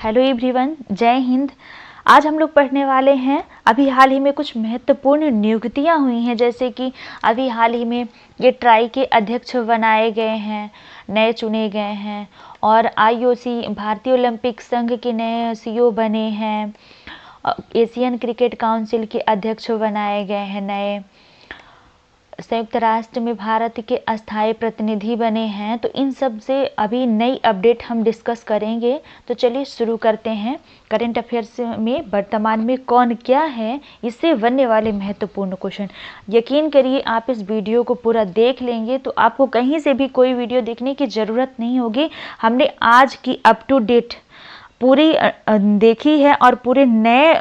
Hello everyone, जय हिंद। आज हम लोग पढ़ने वाले हैं अभी हाल ही में कुछ महत्वपूर्ण नियुक्तियां हुई हैं, जैसे कि अभी हाल ही में ये ट्राई के अध्यक्ष बनाए गए हैं, नए चुने गए हैं, और आईओसी भारतीय ओलंपिक संघ के नए सीईओ बने हैं, एशियन क्रिकेट काउंसिल के अध्यक्ष बनाए गए हैं नए, संयुक्त राष्ट्र में भारत के अस्थायी प्रतिनिधि बने हैं। तो इन सब से अभी नई अपडेट हम डिस्कस करेंगे। तो चलिए शुरू करते हैं। करंट अफेयर्स में वर्तमान में कौन क्या है, इससे बनने वाले महत्वपूर्ण क्वेश्चन। यकीन करिए आप इस वीडियो को पूरा देख लेंगे तो आपको कहीं से भी कोई वीडियो देखने की ज़रूरत नहीं होगी। हमने आज की अप टू डेट पूरी देखी है और पूरे नए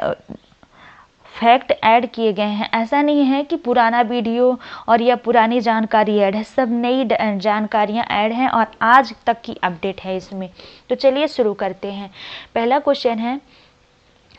फैक्ट ऐड किए गए हैं। ऐसा नहीं है कि पुराना वीडियो और या पुरानी जानकारी ऐड है, सब नई जानकारियां ऐड हैं और आज तक की अपडेट है इसमें। तो चलिए शुरू करते हैं। पहला क्वेश्चन है,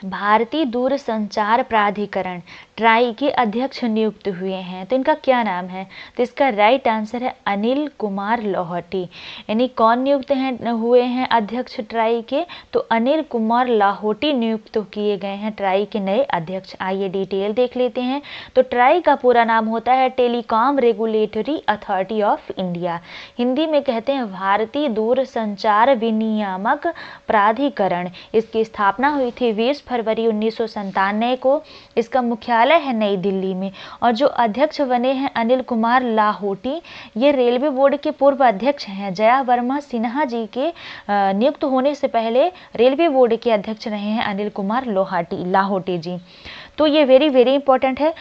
भारतीय दूरसंचार प्राधिकरण ट्राई के अध्यक्ष नियुक्त हुए हैं, तो इनका क्या नाम है? तो इसका राइट आंसर है अनिल कुमार लाहौटी। यानी कौन नियुक्त हुए हैं अध्यक्ष ट्राई के? तो अनिल कुमार लाहौटी नियुक्त किए गए हैं ट्राई के नए अध्यक्ष। आइए डिटेल देख लेते हैं। तो ट्राई का पूरा नाम होता है telecom regulatory authority of India. Hindi में कहते हैं भारतीय दूरसंचार विनियामक प्राधिकरण। इसकी स्थापना हुई थी 20 फरवरी 1997 को। इसका मुख्यालय है नई दिल्ली में, और जो अध्यक्ष बने हैं अनिल कुमार लाहौटी, ये रेलवे बोर्ड के पूर्व अध्यक्ष हैं। जया वर्मा सिन्हा जी के नियुक्त होने से पहले रेलवे बोर्ड के अध्यक्ष रहे हैं अनिल कुमार लाहौटी जी। तो ये वेरी वेरी इंपॉर्टेंट है,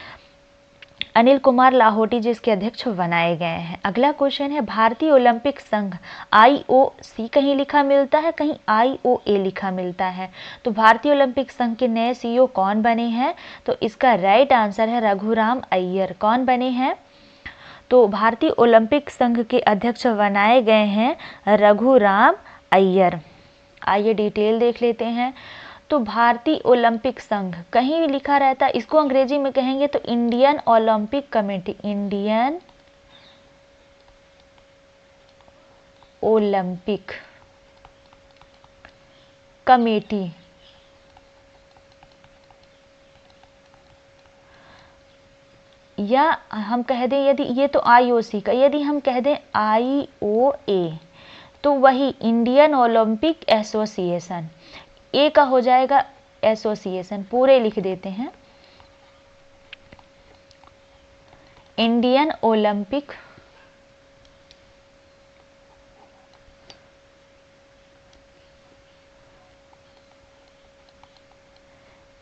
अनिल कुमार लाहौटी जी इसके अध्यक्ष बनाए गए हैं। अगला क्वेश्चन है, भारतीय ओलंपिक संघ IOC कहीं लिखा मिलता है, कहीं IOA लिखा मिलता है। तो भारतीय ओलंपिक संघ के नए CEO कौन बने हैं? तो इसका राइट आंसर है रघुराम अय्यर। कौन बने हैं? तो भारतीय ओलंपिक संघ के अध्यक्ष बनाए गए हैं रघुराम अय्यर। आइए डिटेल देख लेते हैं। तो भारतीय ओलंपिक संघ कहीं भी लिखा रहता है, इसको अंग्रेजी में कहेंगे तो Indian Olympic committee, Indian Olympic committee. या हम कह दें, यदि ये तो IOC का, यदि हम कह दें IOA तो वही इंडियन ओलंपिक एसोसिएशन। ए का हो जाएगा एसोसिएशन, पूरे लिख देते हैं इंडियन ओलंपिक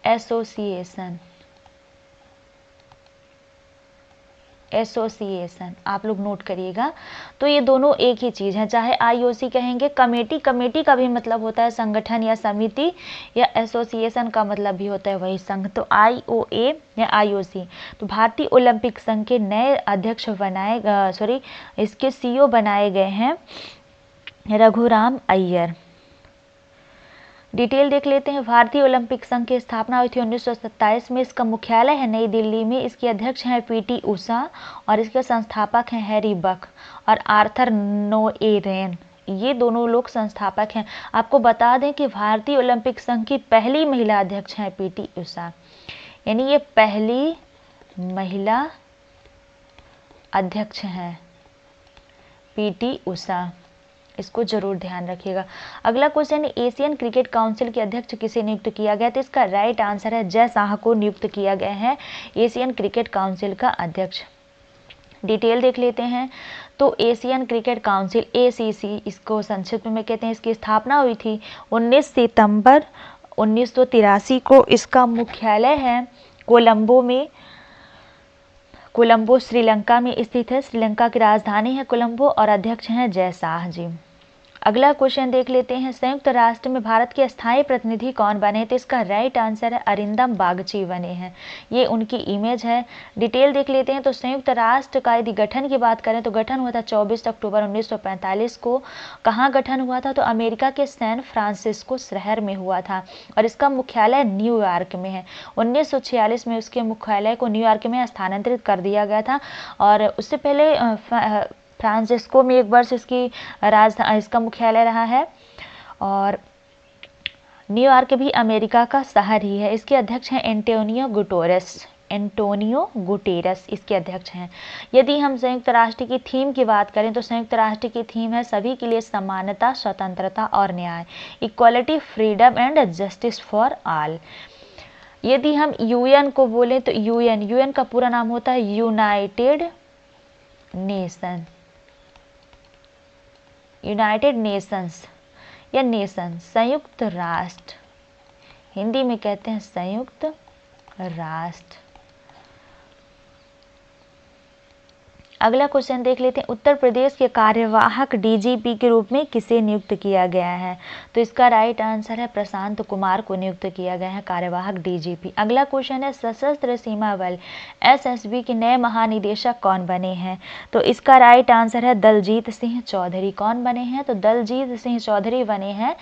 एसोसिएशन। आप लोग नोट करिएगा। तो ये दोनों एक ही चीज़ है, चाहे IOC कहेंगे। कमेटी का भी मतलब होता है संगठन या समिति, या एसोसिएशन का मतलब भी होता है वही संघ। तो IOA या IOC। तो भारतीय ओलंपिक संघ के नए अध्यक्ष इसके CEO बनाए गए हैं रघुराम अय्यर। डिटेल देख लेते हैं। भारतीय ओलंपिक संघ की स्थापना हुई थी 1927 में। इसका मुख्यालय है नई दिल्ली में। इसके अध्यक्ष हैं PT उषा और इसके संस्थापक हैं हैरी बक और आर्थर नोएरेन। ये दोनों लोग संस्थापक हैं। आपको बता दें कि भारतीय ओलंपिक संघ की पहली महिला अध्यक्ष हैं PT उषा, यानी ये पहली महिला अध्यक्ष हैं PT उषा। इसको जरूर ध्यान रखिएगा। अगला क्वेश्चन है, एशियन क्रिकेट काउंसिल के अध्यक्ष किसे नियुक्त किया गया? तो इसका राइट आंसर है जय शाह को नियुक्त किया गया है एशियन क्रिकेट काउंसिल का अध्यक्ष। डिटेल देख लेते हैं। तो एशियन क्रिकेट काउंसिल ACC, इसको संक्षिप्त में कहते हैं। इसकी स्थापना हुई थी 19 सितंबर 1983 को। इसका मुख्यालय है कोलंबो में। कोलंबो श्रीलंका में स्थित है। श्रीलंका की राजधानी है कोलंबो और अध्यक्ष हैं जय शाह जी। अगला क्वेश्चन देख लेते हैं, संयुक्त राष्ट्र में भारत के अस्थायी प्रतिनिधि कौन बने? तो इसका राइट आंसर है अरिंदम बागची बने हैं। ये उनकी इमेज है। डिटेल देख लेते हैं। तो संयुक्त राष्ट्र का यदि गठन की बात करें तो गठन हुआ था 24 अक्टूबर 1945 को। कहाँ गठन हुआ था? तो अमेरिका के सैन फ्रांसिस्को शहर में हुआ था और इसका मुख्यालय न्यूयॉर्क में है। 1946 में उसके मुख्यालय को न्यूयॉर्क में स्थानांतरित कर दिया गया था और उससे पहले फ्रांसिस्को में एक वर्ष इसका मुख्यालय रहा है। और न्यूयॉर्क भी अमेरिका का शहर ही है। इसके अध्यक्ष हैं एंटोनियो गुटेरस इसके अध्यक्ष हैं। यदि हम संयुक्त राष्ट्र की थीम की बात करें तो संयुक्त राष्ट्र की थीम है सभी के लिए समानता, स्वतंत्रता और न्याय, equality, freedom and justice for all. यदि हम यूएन को बोलें तो यूएन का पूरा नाम होता है यूनाइटेड नेशंस या नेशन, संयुक्त राष्ट्र, हिंदी में कहते हैं संयुक्त राष्ट्र। अगला क्वेश्चन देख लेते हैं, उत्तर प्रदेश के कार्यवाहक डीजीपी के रूप में किसे नियुक्त किया गया है? तो इसका राइट आंसर है प्रशांत कुमार को नियुक्त किया गया है कार्यवाहक डीजीपी। अगला क्वेश्चन है, सशस्त्र सीमा बल एसएसबी के नए महानिदेशक कौन बने हैं? तो इसका राइट आंसर है दलजीत सिंह चौधरी। कौन बने हैं? तो दलजीत सिंह चौधरी बने हैं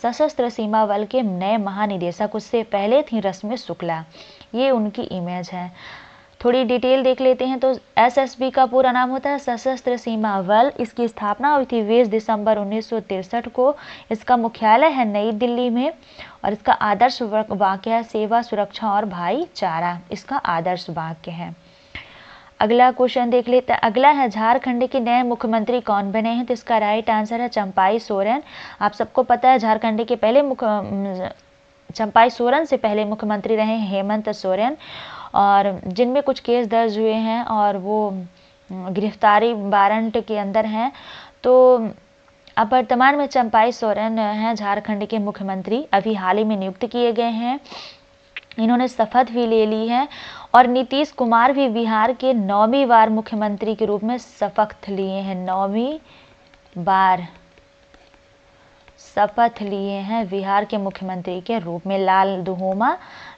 सशस्त्र सीमा बल के नए महानिदेशक। उससे पहले थी रश्मि शुक्ला, ये उनकी इमेज है। थोड़ी डिटेल देख लेते हैं। तो एसएसबी का पूरा नाम होता है सशस्त्र सीमा बल। इसकी स्थापना हुई थी 20 दिसंबर 1963 को। इसका मुख्यालय है नई दिल्ली में और इसका आदर्श वाक्य है सेवा, सुरक्षा और भाईचारा। इसका आदर्श वाक्य है। अगला क्वेश्चन देख लेते हैं। अगला है, झारखंड के नए मुख्यमंत्री कौन बने हैं? तो इसका राइट आंसर है चंपाई सोरेन। आप सबको पता है झारखंड के पहले चंपाई सोरेन से पहले मुख्यमंत्री रहे हेमंत सोरेन, और जिनमें कुछ केस दर्ज हुए हैं और वो गिरफ्तारी वारंट के अंदर हैं। तो अब वर्तमान में चंपाई सोरेन हैं झारखंड के मुख्यमंत्री, अभी हाल ही में नियुक्त किए गए हैं। इन्होंने शपथ भी ले ली है और नीतीश कुमार भी बिहार के 9वीं बार मुख्यमंत्री के रूप में शपथ लिए हैं। 9वीं बार शपथ लिए हैं बिहार के मुख्यमंत्री के रूप में। लाल दुहोमा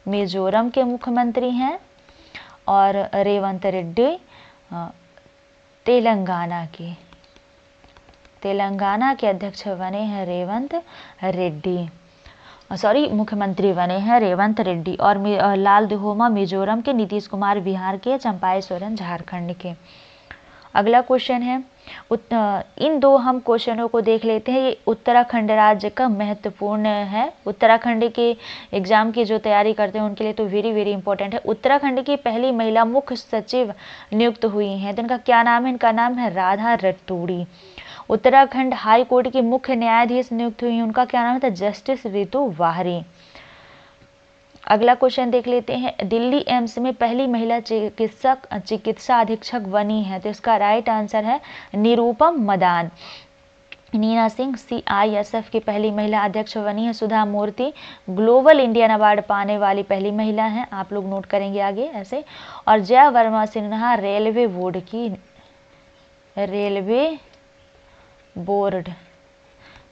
मिजोरम के मुख्यमंत्री हैं और रेवंत रेड्डी तेलंगाना के अध्यक्ष बने हैं मुख्यमंत्री बने हैं रेवंत रेड्डी। और लाल दुहोमा मिजोरम के, नीतीश कुमार बिहार के, चंपाई सोरेन झारखंड के। अगला क्वेश्चन है, इन दो हम क्वेश्चनों को देख लेते हैं। ये उत्तराखंड राज्य का महत्वपूर्ण है। उत्तराखंड के एग्जाम की जो तैयारी करते हैं उनके लिए तो वेरी वेरी इंपॉर्टेंट है। उत्तराखंड की पहली महिला मुख्य सचिव नियुक्त हुई हैं, तो इनका क्या नाम है? इनका नाम है राधा रतूड़ी। उत्तराखंड हाई कोर्ट की मुख्य न्यायाधीश नियुक्त हुई हैं, उनका क्या नाम है? जस्टिस रितु वाहरी। अगला क्वेश्चन देख लेते हैं, दिल्ली एम्स में पहली महिला चिकित्सा अधीक्षक बनी है, तो इसका राइट आंसर है निरुपम मदान। नीना सिंह CISF की पहली महिला अध्यक्ष बनी है। सुधा मूर्ति ग्लोबल इंडियन अवार्ड पाने वाली पहली महिला हैं, आप लोग नोट करेंगे आगे ऐसे। और जया वर्मा सिन्हा रेलवे बोर्ड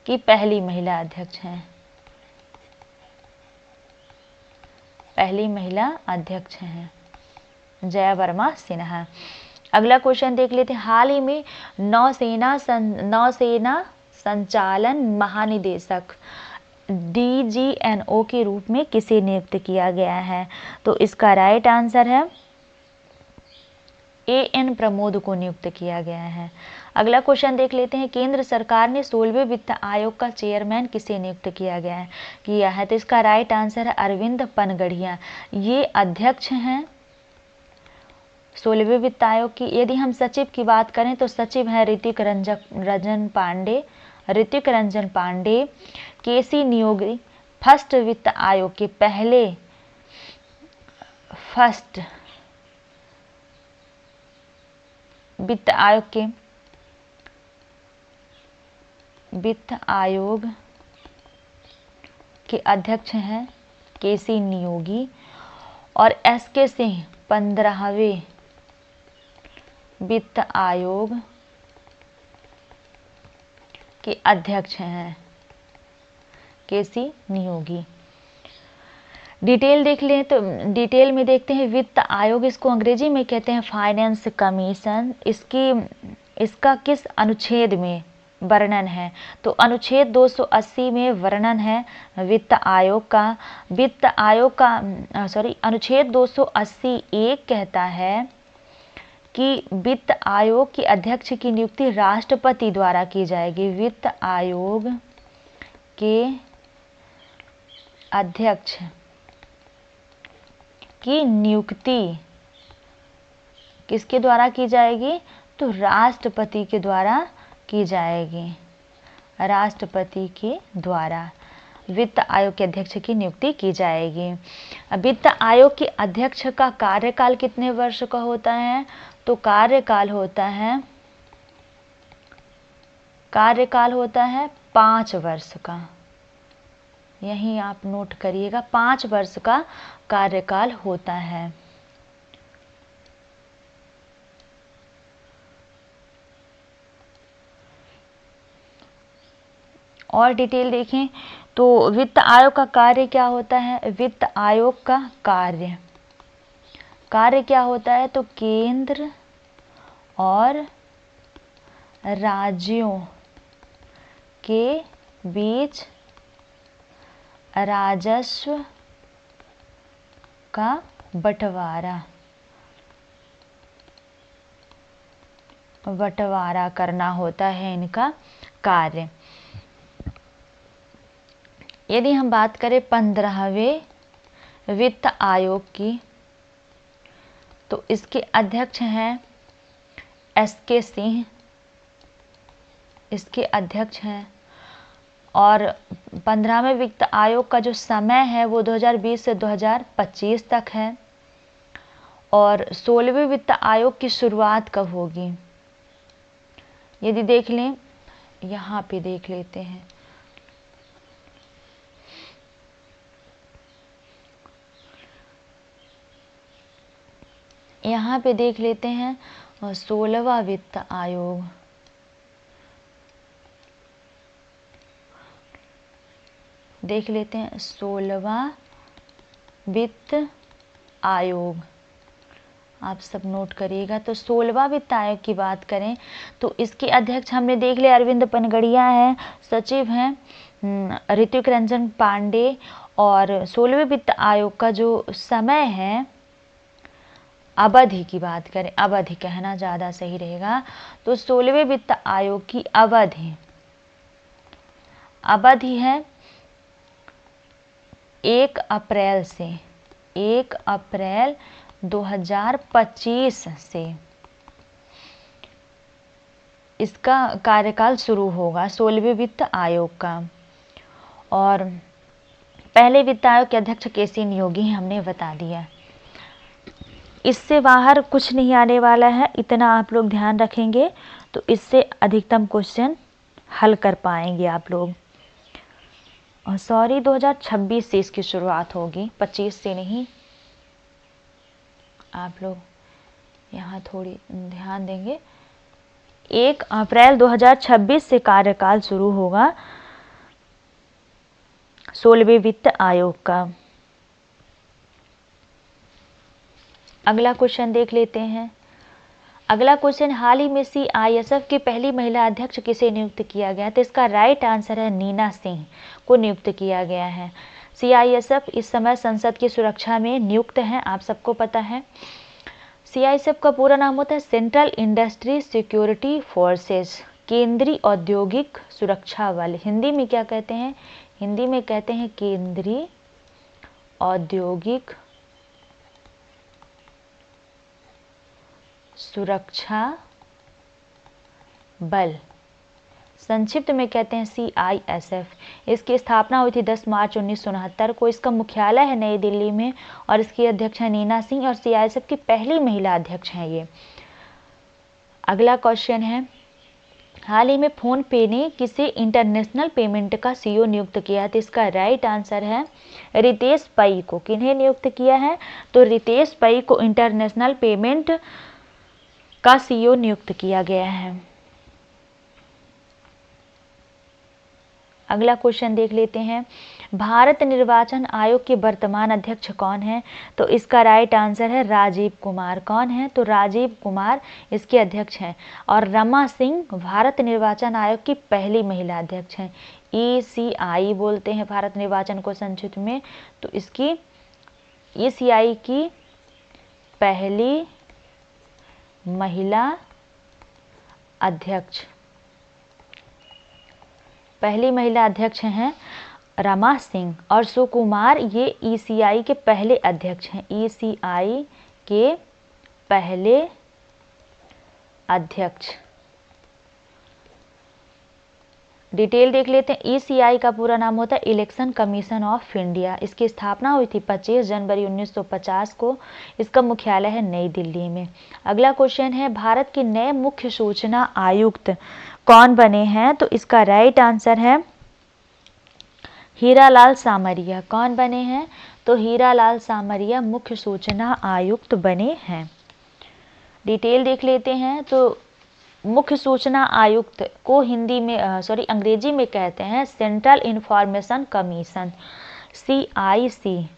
की पहली महिला अध्यक्ष हैं, पहली महिला अध्यक्ष हैं जया वर्मा सिन्हा। अगला क्वेश्चन देख लेते हैं, हाल ही में नौसेना संचालन महानिदेशक DGNO के रूप में किसे नियुक्त किया गया है? तो इसका राइट आंसर है AN प्रमोद को नियुक्त किया गया है। अगला क्वेश्चन देख लेते हैं, केंद्र सरकार ने 16वें वित्त आयोग का चेयरमैन किसे नियुक्त किया है? तो इसका राइट आंसर है अरविंद पनगढ़िया, ये अध्यक्ष हैं 16वें वित्त आयोग की। यदि हम सचिव की बात करें तो सचिव हैं ऋतिक रंजन पांडे। KC नियोगी फर्स्ट वित्त आयोग के पहले वित्त आयोग के अध्यक्ष हैं KC नियोगी। और SK सिंह 15वें वित्त आयोग के अध्यक्ष हैं KC नियोगी। डिटेल देख लें तो डिटेल में देखते हैं, वित्त आयोग इसको अंग्रेजी में कहते हैं फाइनेंस कमीशन। इसका किस अनुच्छेद में वर्णन है? तो अनुच्छेद 280 में वर्णन है वित्त आयोग का। अनुच्छेद 280(1) कहता है कि वित्त आयोग के अध्यक्ष की नियुक्ति राष्ट्रपति द्वारा की जाएगी। वित्त आयोग के अध्यक्ष की नियुक्ति किसके द्वारा की जाएगी? तो राष्ट्रपति के द्वारा की जाएगी। राष्ट्रपति के द्वारा वित्त आयोग के अध्यक्ष की नियुक्ति की जाएगी। वित्त आयोग के अध्यक्ष का कार्यकाल कितने वर्ष का होता है? तो कार्यकाल होता है 5 वर्ष का। यहीं आप नोट करिएगा, 5 वर्ष का कार्यकाल होता है। और डिटेल देखें तो वित्त आयोग का कार्य क्या होता है? वित्त आयोग का कार्य क्या होता है? तो केंद्र और राज्यों के बीच राजस्व का बंटवारा करना होता है इनका कार्य। यदि हम बात करें 15वें वित्त आयोग की, तो इसके अध्यक्ष हैं SK सिंह, इसके अध्यक्ष हैं। और 15वें वित्त आयोग का जो समय है वो 2020 से 2025 तक है। और 16वें वित्त आयोग की शुरुआत कब होगी? यदि देख लें, यहाँ पे देख लेते हैं, यहाँ पे देख लेते हैं 16वां वित्त आयोग। देख लेते हैं 16वां वित्त आयोग, आप सब नोट करिएगा। तो 16वां वित्त आयोग की बात करें तो इसके अध्यक्ष हमने देख लिया अरविंद पनगड़िया हैं, सचिव हैं ऋतिक रंजन पांडे। और 16वें वित्त आयोग का जो समय है, अवधि की बात करें, अवधि कहना ज़्यादा सही रहेगा, तो 16वें वित्त आयोग की अवधि है 1 अप्रैल से 1 अप्रैल 2025 से इसका कार्यकाल शुरू होगा 16वें वित्त आयोग का। और पहले वित्त आयोग के अध्यक्ष KC नियोगी हमने बता दिया। इससे बाहर कुछ नहीं आने वाला है, इतना आप लोग ध्यान रखेंगे तो इससे अधिकतम क्वेश्चन हल कर पाएंगे आप लोग। और सॉरी 2026 से इसकी शुरुआत होगी, 25 से नहीं। आप लोग यहाँ थोड़ी ध्यान देंगे। 1 अप्रैल 2026 से कार्यकाल शुरू होगा 16वें वित्त आयोग का। अगला क्वेश्चन देख लेते हैं। अगला क्वेश्चन, हाल ही में CISF की पहली महिला अध्यक्ष किसे नियुक्त किया गया? तो इसका राइट आंसर है नीना सिंह को नियुक्त किया गया है। CISF इस समय संसद की सुरक्षा में नियुक्त हैं, आप सबको पता है। CISF का पूरा नाम होता है सेंट्रल इंडस्ट्री सिक्योरिटी फोर्सेस, केंद्रीय औद्योगिक सुरक्षा बल। हिंदी में क्या कहते हैं? हिंदी में कहते हैं केंद्रीय औद्योगिक सुरक्षा बल, संक्षिप्त में कहते हैं CISF। इसकी स्थापना हुई थी 10 मार्च 1969 को। इसका मुख्यालय है नई दिल्ली में और इसकी अध्यक्ष है नीना सिंह और CISF की पहली महिला अध्यक्ष हैं ये। अगला क्वेश्चन है, हाल ही में फोन पे ने किसे इंटरनेशनल पेमेंट का CEO नियुक्त किया है? तो इसका राइट आंसर है रितेश पै को। किन्हें नियुक्त किया है? तो रितेश पै को इंटरनेशनल पेमेंट का CEO नियुक्त किया गया है। अगला क्वेश्चन देख लेते हैं, भारत निर्वाचन आयोग के वर्तमान अध्यक्ष कौन है? तो इसका राइट आंसर है राजीव कुमार। कौन है? तो राजीव कुमार इसके अध्यक्ष हैं। और रमा सिंह भारत निर्वाचन आयोग की पहली महिला अध्यक्ष हैं। ECI बोलते हैं भारत निर्वाचन को संक्षिप्त में। तो इसकी ECI की पहली महिला अध्यक्ष हैं रमा सिंह और सुकुमार, ये ईसीआई के पहले अध्यक्ष हैं। ईसीआई के पहले अध्यक्ष। डिटेल देख लेते हैं। ईसीआई का पूरा नाम होता है इलेक्शन कमीशन ऑफ इंडिया। इसकी स्थापना हुई थी 25 जनवरी 1950 को। इसका मुख्यालय है नई दिल्ली में। अगला क्वेश्चन है, भारत के नए मुख्य सूचना आयुक्त कौन बने हैं? तो इसका राइट आंसर है हीरालाल सामरिया। कौन बने हैं? तो हीरालाल सामरिया मुख्य सूचना आयुक्त बने हैं। डिटेल देख लेते हैं। तो मुख्य सूचना आयुक्त को हिंदी में अंग्रेजी में कहते हैं सेंट्रल इंफॉर्मेशन कमीशन, CIC।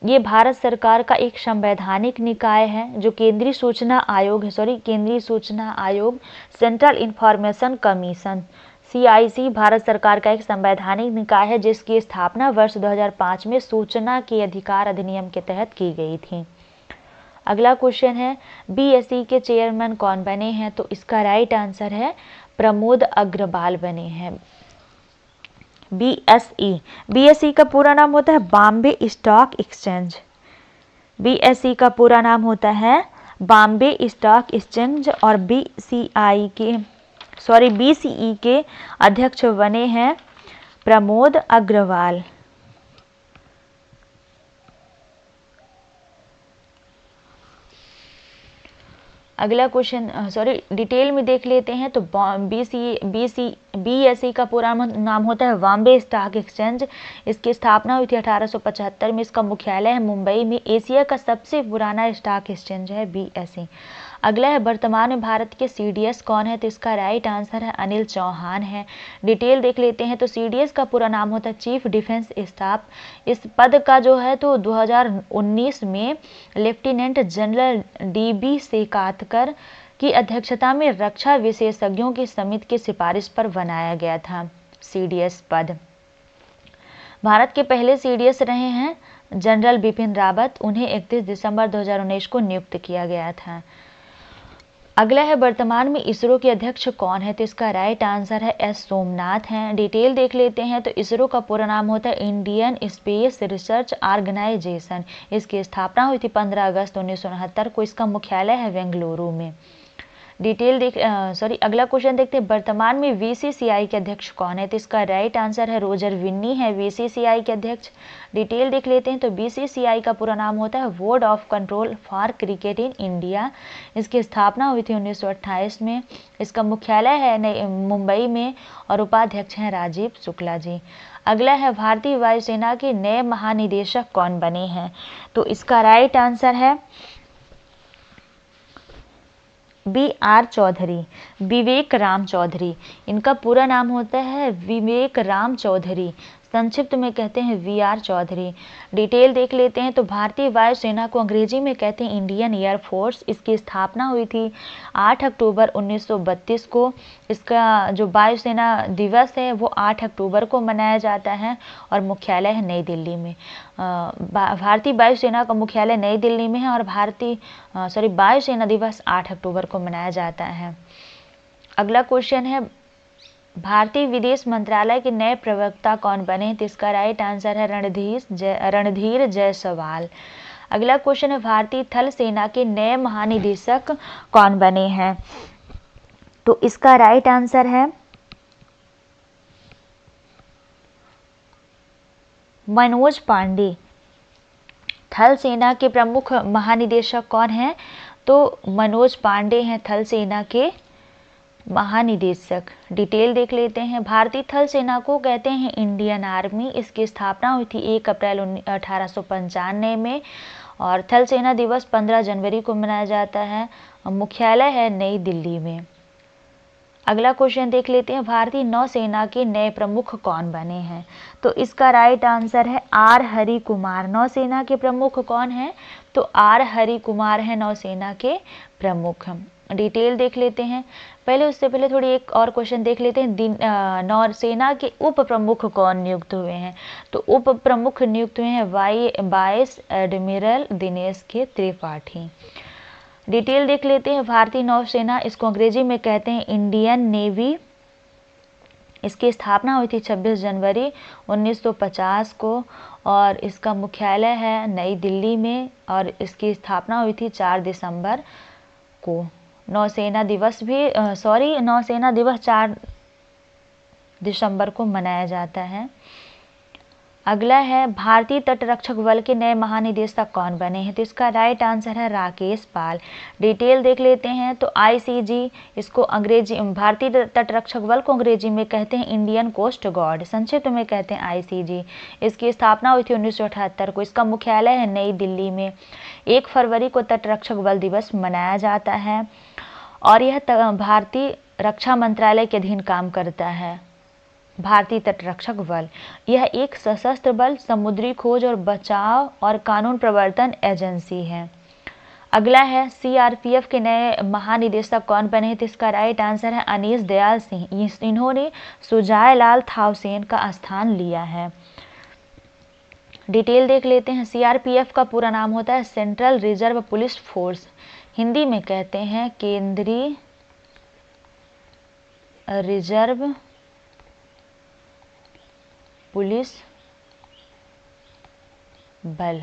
ये भारत सरकार का एक संवैधानिक निकाय है जो केंद्रीय सूचना आयोग केंद्रीय सूचना आयोग central information commission CIC Bharat सरकार का एक संवैधानिक निकाय है जिसकी स्थापना वर्ष 2005 में सूचना के अधिकार अधिनियम के तहत की गई थी। अगला क्वेश्चन है, BSE के चेयरमैन कौन बने हैं? तो इसका राइट आंसर है प्रमोद अग्रवाल बने हैं। BSE का पूरा नाम होता है बॉम्बे स्टॉक एक्सचेंज। BSE का पूरा नाम होता है बॉम्बे स्टॉक एक्सचेंज और BCE के अध्यक्ष बने हैं प्रमोद अग्रवाल। अगला क्वेश्चन डिटेल में देख लेते हैं। तो BSE का पूरा नाम होता है बॉम्बे स्टॉक एक्सचेंज। इसकी स्थापना हुई थी 1875 में। इसका मुख्यालय है मुंबई में। एशिया का सबसे पुराना स्टॉक एक्सचेंज है BSE। अगला है, वर्तमान में भारत के CDS कौन है? तो इसका राइट आंसर है अनिल चौहान है। डिटेल देख लेते हैं। तो CDS का पूरा नाम होता है चीफ डिफेंस स्टाफ। इस पद का जो है तो 2019 में लेफ्टिनेंट जनरल DB सेकातकर की अध्यक्षता में रक्षा विशेषज्ञों की समिति की सिफारिश पर बनाया गया था CDS पद। भारत के पहले CDS रहे हैं जनरल बिपिन रावत। उन्हें 31 दिसंबर 2019 को नियुक्त किया गया था। अगला है, वर्तमान में इसरो के अध्यक्ष कौन है? तो इसका राइट आंसर है S सोमनाथ हैं। डिटेल देख लेते हैं। तो इसरो का पूरा नाम होता है इंडियन स्पेस रिसर्च ऑर्गेनाइजेशन। इसकी स्थापना हुई थी 15 अगस्त 1969 को। इसका मुख्यालय है बेंगलुरु में। डिटेल अगला क्वेश्चन देखते हैं, वर्तमान में VCCI के अध्यक्ष कौन है? तो इसका राइट आंसर है रोजर विन्नी है VCCI के अध्यक्ष। डिटेल देख लेते हैं। तो BCCI का पूरा नाम होता है board of control for cricket in India. इसकी स्थापना हुई थी 1928 में। इसका मुख्यालय है मुंबई में और उपाध्यक्ष हैं राजीव शुक्ला जी। अगला है, भारतीय वायुसेना के नए महानिदेशक कौन बने हैं? तो इसका राइट आंसर है BR चौधरी, विवेक राम चौधरी। इनका पूरा नाम होता है विवेक राम चौधरी, संक्षिप्त में कहते हैं VR चौधरी। डिटेल देख लेते हैं। तो भारतीय वायुसेना को अंग्रेजी में कहते हैं इंडियन एयर फोर्स। इसकी स्थापना हुई थी 8 अक्टूबर 1932 को। इसका जो वायुसेना दिवस है वो 8 अक्टूबर को मनाया जाता है और मुख्यालय है नई दिल्ली में। भारतीय वायुसेना का मुख्यालय नई दिल्ली में है और वायुसेना दिवस 8 अक्टूबर को मनाया जाता है। अगला क्वेश्चन है, भारतीय विदेश मंत्रालय के नए प्रवक्ता कौन बने? तो इसका राइट आंसर है रणधीर जायसवाल। अगला क्वेश्चन है, भारतीय थल सेना के नए महानिदेशक कौन बने हैं? तो इसका राइट आंसर है मनोज पांडे। थल सेना के प्रमुख महानिदेशक कौन हैं? तो मनोज पांडे हैं थल सेना के महानिदेशक। डिटेल देख लेते हैं। भारतीय थल सेना को कहते हैं इंडियन आर्मी। इसकी स्थापना हुई थी 1 अप्रैल 1895 में और थल सेना दिवस 15 जनवरी को मनाया जाता है। मुख्यालय है नई दिल्ली में। अगला क्वेश्चन देख लेते हैं, भारतीय नौसेना के नए प्रमुख कौन बने हैं? तो इसका राइट आंसर है R हरि कुमार। नौसेना के प्रमुख कौन हैं? तो R हरि कुमार है नौसेना के प्रमुख। डिटेल देख लेते हैं। उससे पहले थोड़ी एक और क्वेश्चन देख लेते हैं, नौसेना के उप प्रमुख कौन नियुक्त हुए हैं? तो उप प्रमुख नियुक्त हुए हैं वाइस एडमिरल दिनेश के त्रिपाठी। डिटेल देख लेते हैं। भारतीय नौसेना, इसको अंग्रेजी में कहते हैं इंडियन नेवी। इसकी स्थापना हुई थी 26 जनवरी 1950 को और इसका मुख्यालय है नई दिल्ली में और इसकी स्थापना हुई थी 4 दिसंबर को। नौसेना दिवस 4 दिसंबर को मनाया जाता है। अगला है भारतीय तटरक्षक बल के नए महानिदेशक कौन बने हैं? तो इसका राइट आंसर है राकेश पाल। डिटेल देख लेते हैं तो आईसीजी, इसको अंग्रेजी भारतीय तटरक्षक बल को अंग्रेजी में कहते हैं इंडियन कोस्ट गार्ड, संक्षिप्त में कहते हैं आईसीजी। इसकी स्थापना हुई थी 1978 को। इसका मुख्यालय है नई दिल्ली में। 1 फरवरी को तटरक्षक बल दिवस मनाया जाता है और यह भारतीय रक्षा मंत्रालय के अधीन काम करता है। भारतीय तटरक्षक बल यह एक सशस्त्र बल, समुद्री खोज और बचाव और कानून प्रवर्तन एजेंसी है। अगला है सीआरपीएफ के नए महानिदेशक कौन बने हैं? तो इसका राइट आंसर है अनीश दयाल सिंह। इन्होंने सुजाय लाल थाउसेन का स्थान लिया है। डिटेल देख लेते हैं। सीआरपीएफ का पूरा नाम होता है central reserve police force, Hindi में कहते हैं केंद्रीय रिजर्व पुलिस बल।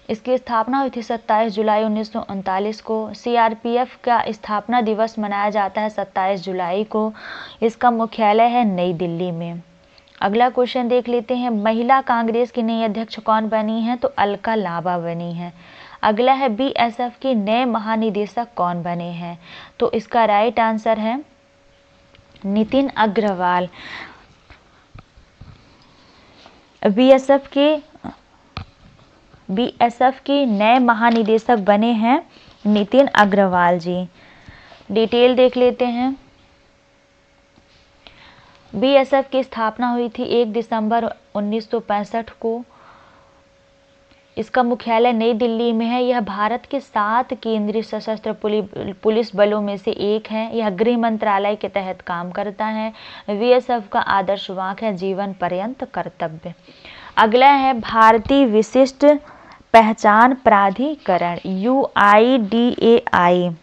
इसकी स्थापना हुई थी 27 जुलाई 1939 को। सीआरपीएफ का स्थापना दिवस मनाया जाता है 27 जुलाई को। इसका मुख्यालय है नई दिल्ली में। अगला क्वेश्चन देख लेते हैं। महिला कांग्रेस की नई अध्यक्ष कौन बनी है? तो अलका लांबा बनी है। अगला है बीएसएफ के नए महानिदेशक कौन बने हैं? तो इसका राइट आंसर है नितिन अग्रवाल। बीएसएफ के नए महानिदेशक बने हैं नितिन अग्रवाल जी। डिटेल देख लेते हैं। बीएसएफ की स्थापना हुई थी 1 दिसंबर 1965 को। इसका मुख्यालय नई दिल्ली में है। यह भारत के 7 केंद्रीय सशस्त्र पुलिस बलों में से एक है। यह गृह मंत्रालय के तहत काम करता है। बीएसएफ का आदर्श वाक्य है जीवन पर्यंत कर्तव्य। अगला है भारतीय विशिष्ट पहचान प्राधिकरण UIDAI।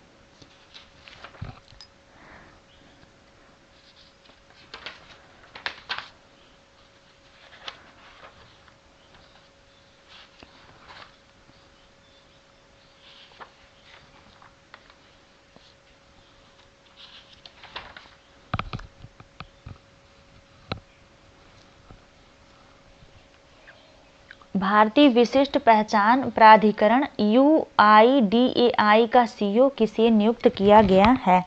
भारतीय विशिष्ट पहचान प्राधिकरण UIDAI का CEO किसे नियुक्त किया गया है?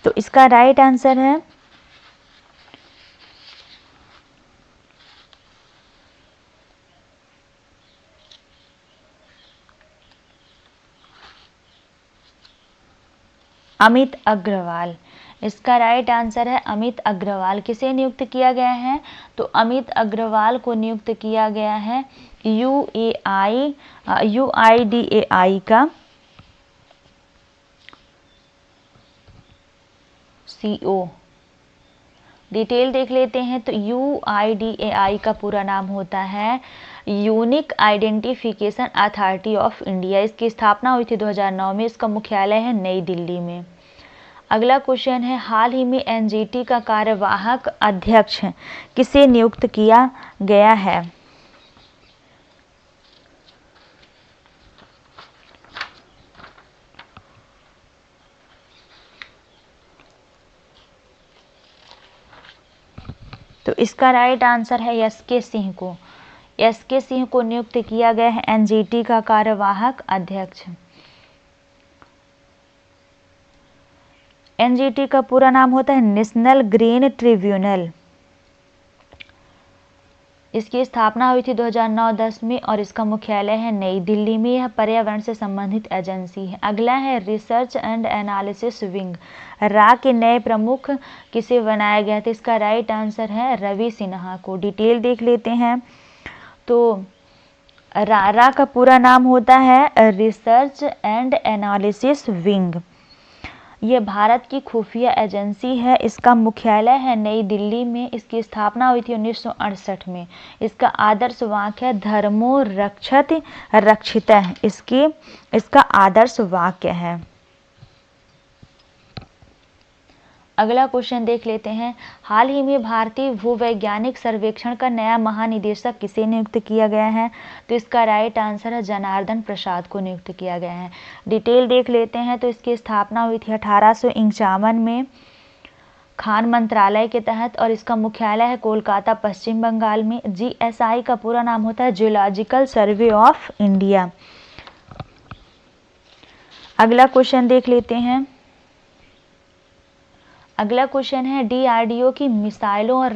तो इसका राइट आंसर है अमित अग्रवाल। इसका राइट आंसर है अमित अग्रवाल। किसे नियुक्त किया गया है? तो अमित अग्रवाल को नियुक्त किया गया है UIDAI का CEO। डिटेल देख लेते हैं। तो UIDAI का पूरा नाम होता है unique identification authority of India. इसकी स्थापना हुई थी 2009 में। इसका मुख्यालय है नई दिल्ली में। अगला क्वेश्चन है हाल ही में एनजीटी का कार्यवाहक अध्यक्ष किसे नियुक्त किया गया है? तो इसका राइट आंसर है एसके सिंह को। एसके सिंह को नियुक्त किया गया है एनजीटी का कार्यवाहक अध्यक्ष। एनजीटी का पूरा नाम होता है नेशनल ग्रीन ट्रिब्यूनल। इसकी स्थापना हुई थी 2009-10 में और इसका मुख्यालय है नई दिल्ली में। यह पर्यावरण से संबंधित एजेंसी है। अगला है रिसर्च एंड एनालिसिस विंग। रा के नए प्रमुख किसे बनाया गया था? इसका राइट आंसर है रवि सिन्हा को। डिटेल देख लेते हैं। तो रा का पूरा नाम होता है रिसर्च एंड एनालिसिस विंग। ये भारत की खुफिया एजेंसी है। इसका मुख्यालय है नई दिल्ली में। इसकी स्थापना हुई थी 1968 में। इसका आदर्श वाक्य है धर्मो रक्षति रक्षितः। इसका आदर्श वाक्य है। अगला क्वेश्चन देख लेते हैं। हाल ही में भारतीय भूवैज्ञानिक सर्वेक्षण का नया महानिदेशक किसे नियुक्त किया गया है? तो इसका राइट आंसर है जनार्दन प्रसाद को नियुक्त किया गया है। डिटेल देख लेते हैं। तो इसकी स्थापना हुई थी 1851 में खान मंत्रालय के तहत और इसका मुख्यालय है कोलकाता पश्चिम बंगाल में। GSI का पूरा नाम होता है जियोलॉजिकल सर्वे ऑफ इंडिया। अगला क्वेश्चन देख लेते हैं। अगला क्वेश्चन है DRDO की मिसाइलों और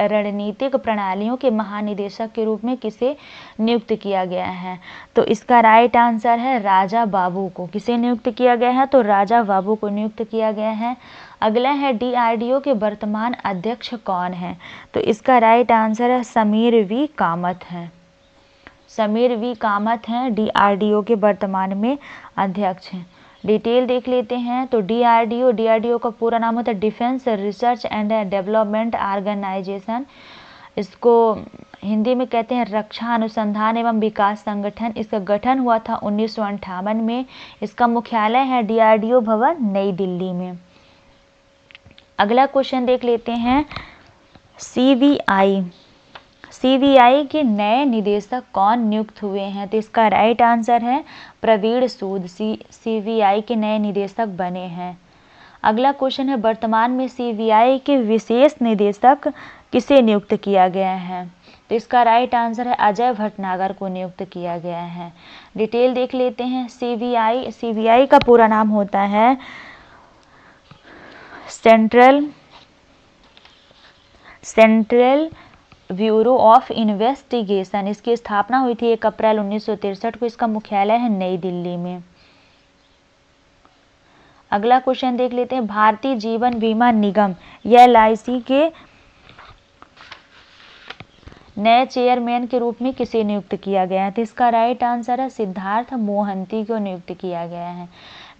रणनीतिक प्रणालियों के महानिदेशक के रूप में किसे नियुक्त किया गया है? तो इसका राइट आंसर है राजा बाबू को। किसे नियुक्त किया गया है? तो राजा बाबू को नियुक्त किया गया है। अगला है DRDO के वर्तमान अध्यक्ष कौन है? तो इसका राइट आंसर है समीर वी कामत है। समीर वी कामत हैं DRDO के वर्तमान में अध्यक्ष हैं। डिटेल देख लेते हैं। तो DRDO का पूरा नाम होता है Defence Research and Development Organisation. इसको हिंदी में कहते हैं रक्षा अनुसंधान एवं विकास संगठन। इसका गठन हुआ था 1958 में। इसका मुख्यालय है DRDO भवन नई दिल्ली में। अगला क्वेश्चन देख लेते हैं। CBI के नए निदेशक कौन नियुक्त हुए हैं? तो इसका राइट आंसर है प्रवीण सूद CBI के नए निदेशक बने हैं। अगला क्वेश्चन है वर्तमान में CBI के विशेष निदेशक किसे नियुक्त किया गया है? तो इसका राइट आंसर है अजय भटनागर को नियुक्त किया गया है। डिटेल देख लेते हैं। CBI का पूरा नाम होता है सेंट्रल ब्यूरो ऑफ इन्वेस्टिगेशन। इसकी स्थापना हुई थी 1 अप्रैल 1963 को। इसका मुख्यालय है नई दिल्ली में। अगला क्वेश्चन देख लेते हैं। भारतीय जीवन बीमा निगम या LIC के नए चेयरमैन के रूप में किसे नियुक्त किया गया है? तो इसका राइट आंसर है सिद्धार्थ मोहंती को नियुक्त किया गया है।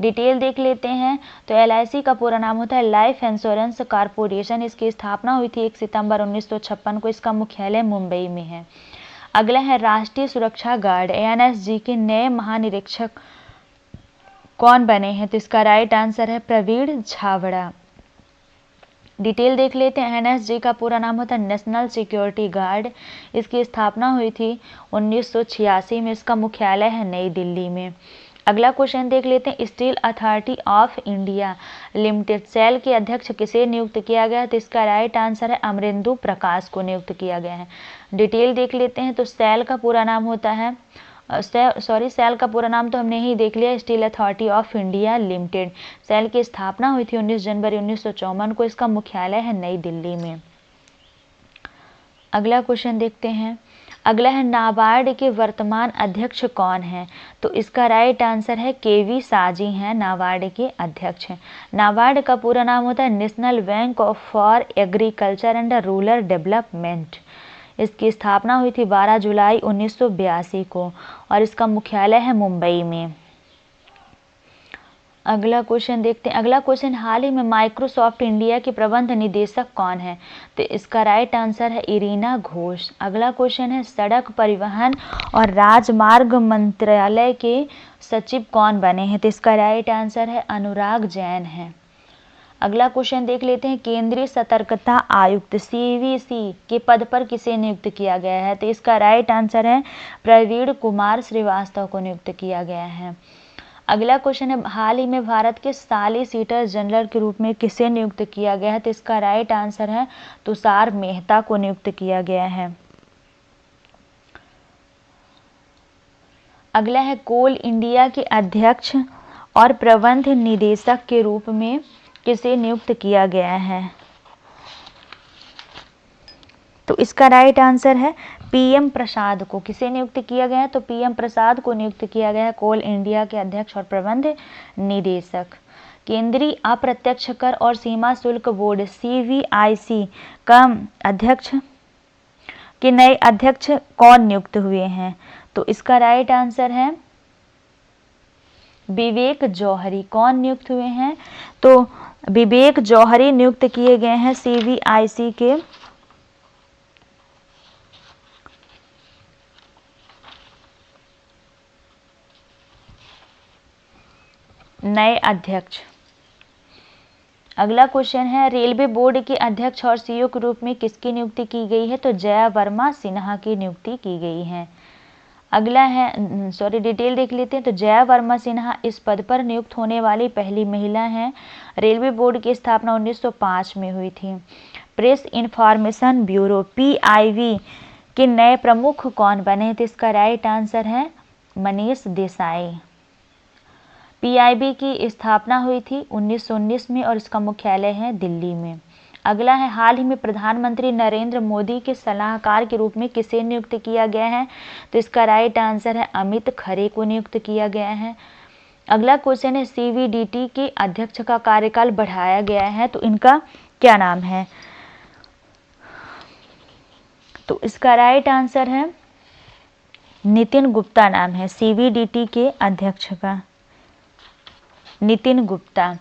डिटेल देख लेते हैं। तो LIC का पूरा नाम होता है लाइफ इंश्योरेंस कॉरपोरेशन। इसकी स्थापना हुई थी 1 सितंबर 1956 को। इसका मुख्यालय मुंबई में है। अगला है राष्ट्रीय सुरक्षा गार्ड ANSG के नए महानिरीक्षक कौन बने हैं? तो इसका राइट आंसर है प्रवीण छाबड़ा। डिटेल देख लेते हैं। NSG का पूरा नाम होता है नेशनल सिक्योरिटी गार्ड। इसकी स्थापना हुई थी 1986 में। इसका मुख्यालय है नई दिल्ली में। अगला क्वेश्चन देख लेते हैं। Steel Authority of India Limited SAIL के अध्यक्ष किसे नियुक्त किया गया? तो इसका राइट आंसर है अमरेंदु प्रकाश को नियुक्त किया गया है। डिटेल देख लेते हैं। तो सेल का पूरा नाम होता है सेल का पूरा नाम तो हमने ही देख लिया, Steel Authority of India Limited. SAIL की स्थापना हुई थी 19 जनवरी 1954 को। इसका मुख्यालय है नई दिल्ली में। अगला क्वेश्चन देखते हैं। अगला है नाबार्ड के वर्तमान अध्यक्ष कौन है? तो इसका राइट आंसर है KV साजी हैं नाबार्ड के अध्यक्ष हैं। नाबार्ड का पूरा नाम होता है national bank for agriculture and rural development. इसकी स्थापना हुई थी 12 जुलाई 1982 को और इसका मुख्यालय है मुंबई में। अगला क्वेश्चन देखते हैं। अगला क्वेश्चन हाल ही में माइक्रोसॉफ्ट इंडिया के प्रबंध निदेशक कौन है? तो इसका राइट आंसर है इरीना घोष। अगला क्वेश्चन है सड़क परिवहन और राजमार्ग मंत्रालय के सचिव कौन बने हैं? तो इसका राइट आंसर है अनुराग जैन है। अगला क्वेश्चन देख लेते हैं। केंद्रीय सतर्कता आयुक्त CVC के पद पर किसे नियुक्त किया गया है? तो इसका राइट आंसर है प्रवीण कुमार श्रीवास्तव को नियुक्त किया गया है। अगला क्वेश्चन है हाल ही में भारत के सॉलिसिटर जनरल के रूप में किसे नियुक्त किया गया है? तो इसका राइट आंसर है तुषार मेहता को नियुक्त किया गया है। अगला है कोल इंडिया के अध्यक्ष और प्रबंध निदेशक के रूप में किसे नियुक्त किया गया है? तो इसका राइट आंसर है PM प्रसाद को। किसे नियुक्त किया गया है? तो PM प्रसाद को नियुक्त किया गया है कोल इंडिया के अध्यक्ष और प्रबंध निदेशक। केंद्रीय अप्रत्यक्ष कर और सीमा शुल्क बोर्ड CBIC का अध्यक्ष के नए अध्यक्ष कौन नियुक्त हुए हैं? तो इसका राइट आंसर है विवेक जौहरी कौन नियुक्त हुए हैं? तो विवेक जौहरी नियुक्त किए गए हैं CBIC के नए अध्यक्ष। अगला क्वेश्चन है, रेलवे बोर्ड के अध्यक्ष और CEO के रूप में किसकी नियुक्ति की गई है? तो जया वर्मा सिन्हा की नियुक्ति की गई है। अगला है, डिटेल देख लेते हैं। तो जया वर्मा सिन्हा इस पद पर नियुक्त होने वाली पहली महिला हैं। रेलवे बोर्ड की स्थापना 1905 में हुई थी। प्रेस इंफॉर्मेशन ब्यूरो PIB के नए प्रमुख कौन बने? तो इसका राइट आंसर है मनीष देसाई। PIB की स्थापना हुई थी 1919 में और इसका मुख्यालय है दिल्ली में। अगला है, हाल ही में प्रधानमंत्री नरेंद्र मोदी के सलाहकार के रूप में किसे नियुक्त किया गया है? तो इसका राइट आंसर है अमित खरे को नियुक्त किया गया है। अगला क्वेश्चन है, CBDT के अध्यक्ष का कार्यकाल बढ़ाया गया है, तो इनका क्या नाम है? तो इसका राइट आंसर है नितिन गुप्ता नाम है CBDT के अध्यक्ष का, नितिन गुप्ता।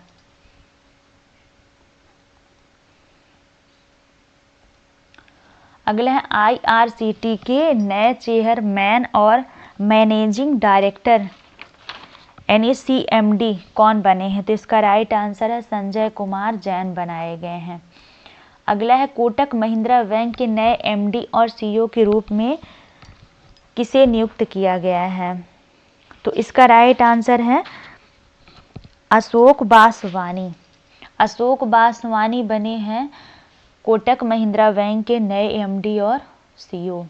अगला है, IRCT के नए चेयरमैन और मैनेजिंग डायरेक्टर NACMD कौन बने हैं? तो इसका राइट आंसर है संजय कुमार जैन बनाए गए हैं। अगला है, कोटक महिंद्रा बैंक के नए MD और CEO के रूप में किसे नियुक्त किया गया है? तो इसका राइट आंसर है अशोक बासवानी। अशोक बासवानी बने हैं कोटक महिंद्रा बैंक के नए MD और CEO।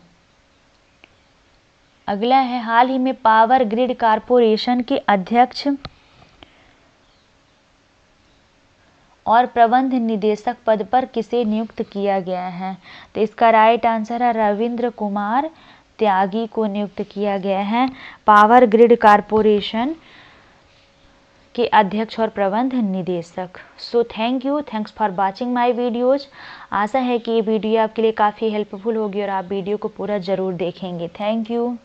अगला है, हाल ही में पावर ग्रिड कारपोरेशन के अध्यक्ष और प्रबंध निदेशक पद पर किसे नियुक्त किया गया है? तो इसका राइट आंसर है रविंद्र कुमार त्यागी को नियुक्त किया गया है पावर ग्रिड कारपोरेशन के अध्यक्ष और प्रबंध निदेशक। So thanks for watching my videos. आशा है कि ये वीडियो आपके लिए काफ़ी हेल्पफुल होगी और आप वीडियो को पूरा ज़रूर देखेंगे। Thank you.